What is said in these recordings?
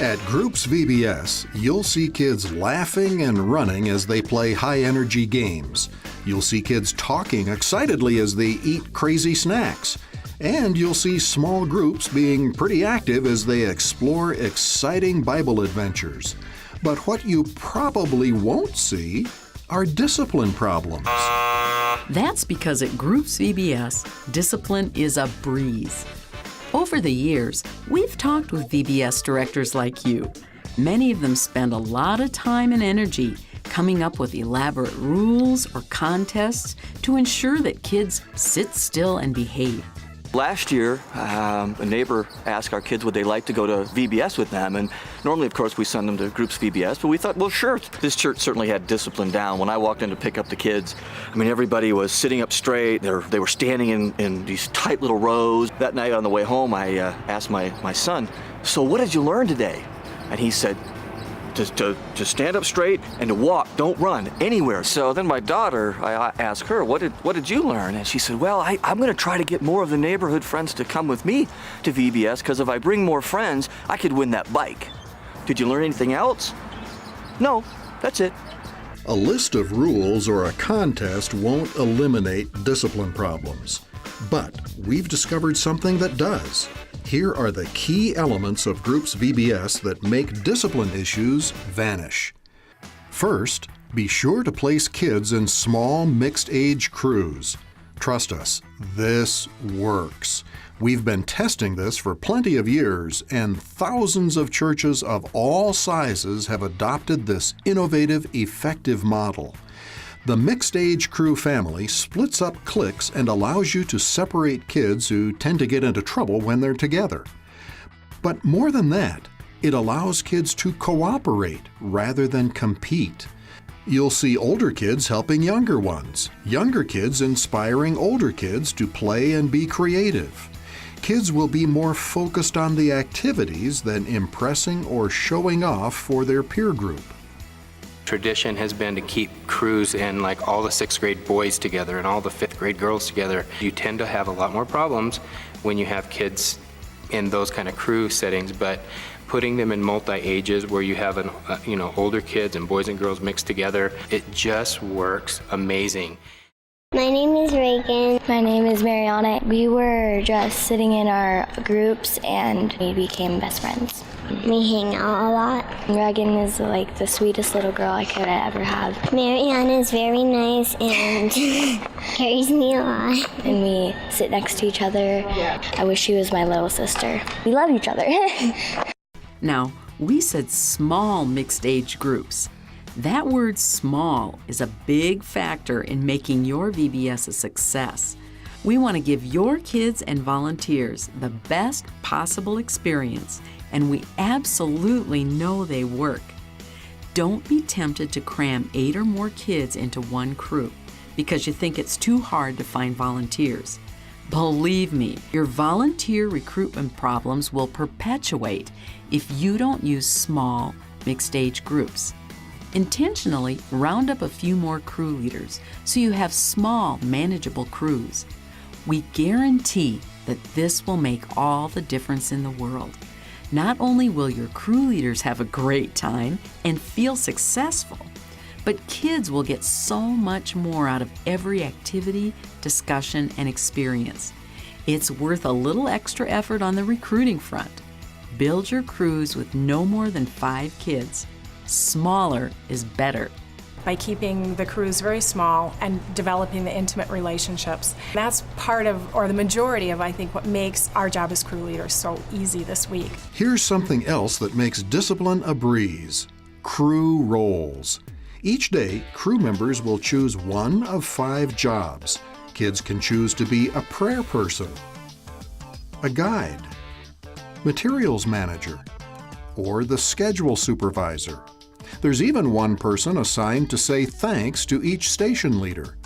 At Groups VBS, you'll see kids laughing and running as they play high-energy games. You'll see kids talking excitedly as they eat crazy snacks. And you'll see small groups being pretty active as they explore exciting Bible adventures. But what you probably won't see are discipline problems. That's because at Groups VBS, discipline is a breeze. Over the years, we've talked with VBS directors like you. Many of them spend a lot of time and energy coming up with elaborate rules or contests to ensure that kids sit still and behave. Last year, a neighbor asked our kids would they like to go to VBS with them, and normally, of course, we send them to Groups VBS, but we thought, well, sure. This church certainly had discipline down. When I walked in to pick up the kids, I mean, everybody was sitting up straight. They were standing in these tight little rows. That night on the way home, I asked my son, so what did you learn today? And he said, to stand up straight and to walk, don't run anywhere. So then my daughter, I asked her, what did you learn? And she said, well, I'm going to try to get more of the neighborhood friends to come with me to VBS, because if I bring more friends, I could win that bike. Did you learn anything else? No, that's it. A list of rules or a contest won't eliminate discipline problems. But we've discovered something that does. Here are the key elements of Groups VBS that make discipline issues vanish. First, be sure to place kids in small, mixed-age crews. Trust us, this works. We've been testing this for plenty of years, and thousands of churches of all sizes have adopted this innovative, effective model. The mixed-age crew family splits up cliques and allows you to separate kids who tend to get into trouble when they're together. But more than that, it allows kids to cooperate rather than compete. You'll see older kids helping younger ones, younger kids inspiring older kids to play and be creative. Kids will be more focused on the activities than impressing or showing off for their peer group. Tradition has been to keep crews and like all the 6th grade boys together and all the 5th grade girls together. You tend to have a lot more problems when you have kids in those kind of crew settings, but putting them in multi-ages where you have older kids and boys and girls mixed together, it just works amazing. My name is Reagan. My name is Mariana. We were just sitting in our groups and we became best friends. We hang out a lot. Reagan is like the sweetest little girl I could ever have. Mariana is very nice and carries me a lot. And we sit next to each other. I wish she was my little sister. We love each other. Now, we said small mixed-age groups. That word small is a big factor in making your VBS a success. We want to give your kids and volunteers the best possible experience, and we absolutely know they work. Don't be tempted to cram 8 or more kids into one crew because you think it's too hard to find volunteers. Believe me, your volunteer recruitment problems will perpetuate if you don't use small, mixed-age groups. Intentionally round up a few more crew leaders so you have small, manageable crews. We guarantee that this will make all the difference in the world. Not only will your crew leaders have a great time and feel successful, but kids will get so much more out of every activity, discussion, and experience. It's worth a little extra effort on the recruiting front. Build your crews with no more than 5 kids. Smaller is better. By keeping the crews very small and developing the intimate relationships. That's part of, or the majority of, I think, what makes our job as crew leaders so easy this week. Here's something else that makes discipline a breeze: crew roles. Each day, crew members will choose one of 5 jobs. Kids can choose to be a prayer person, a guide, materials manager, or the schedule supervisor. There's even one person assigned to say thanks to each station leader.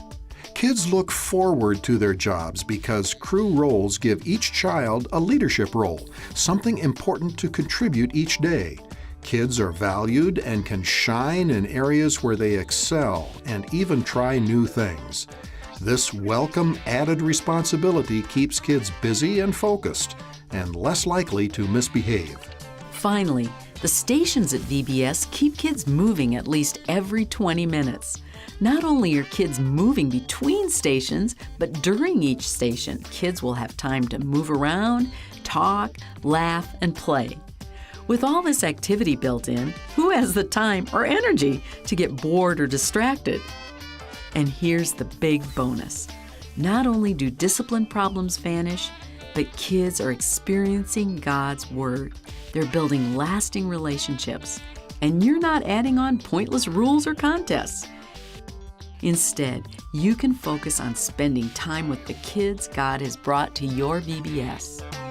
Kids look forward to their jobs because crew roles give each child a leadership role, something important to contribute each day. Kids are valued and can shine in areas where they excel and even try new things. This welcome added responsibility keeps kids busy and focused and less likely to misbehave. Finally, the stations at VBS keep kids moving at least every 20 minutes. Not only are kids moving between stations, but during each station, kids will have time to move around, talk, laugh, and play. With all this activity built in, who has the time or energy to get bored or distracted? And here's the big bonus. Not only do discipline problems vanish, but kids are experiencing God's Word. They're building lasting relationships. And you're not adding on pointless rules or contests. Instead, you can focus on spending time with the kids God has brought to your VBS.